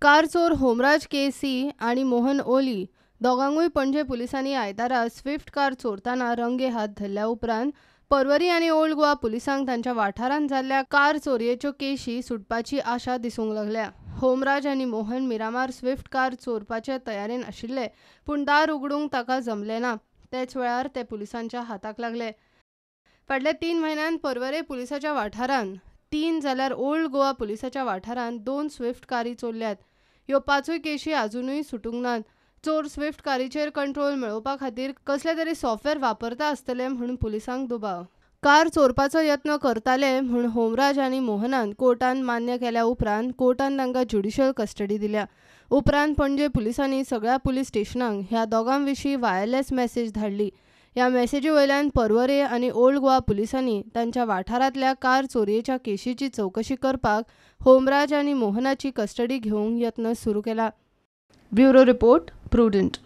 Car चोर होमराज KC. आणि मोहन ओली दोगांकूय पणजे पुलिसांनी आयतारा स्विफ्ट कार चोरतना रंगेहात धरल्या उपरांत पर्वरी आणि ओल्ड गोवा पुलिसांक तांच्या वाठारांत जाल्ल्या कार चोरयेच्यो केशी सुटपाची आशा दिसूंक लागल्या. होमराज आणि मोहन मिरामार स्विफ्ट कार चोरपाचे तयारेन आशिल्ले, पूण दार उगडूंक ताका जमलें ना. तेच वेळार ते पुलिसांच्या हाताक लागले. फाटल्या 3 म्हयन्यांत पर्वरे पुलिसाच्या वाठारांत 3 जाल्यार ओल्ड गोवा पुलिसाच्या वाठारांत 2 स्विफ्ट कारी चोरल्यात. ह्यो 5 केशी अजूनय सुटूंक नात. चोर स्विफ्ट कारीचेर कंट्रोल मेळोवपा खातीर कसले तरी सॉफ्टवेअर वापरता आसतले म्हूण पुलिसांक दुबाव. कार चोरपाचो यत्न करताले म्हूण होमराज आनी मोहनान कोर्टांत मान्य केल्या उपरांत कोर्टान तांकां ज्युडिशियल कस्टडी दिल्या. उपरांत पणजे पुलिसांनी सगळ्या पुलीस स्टेशनांक ह्या दोगां विशीं वायरलेस मॅसेज धाडली. ह्या मॅसेजी वयल्यान पर्वरे आनी ओल्ड गोवा पुलिसांनी तांच्या वाठारांतल्या कार चोरयेच्या केशीची चवकशी करपाक होमराज आनी मोहनाची कस्टडी घेवंक यत्न सुरू केला. Bureau report, prudent.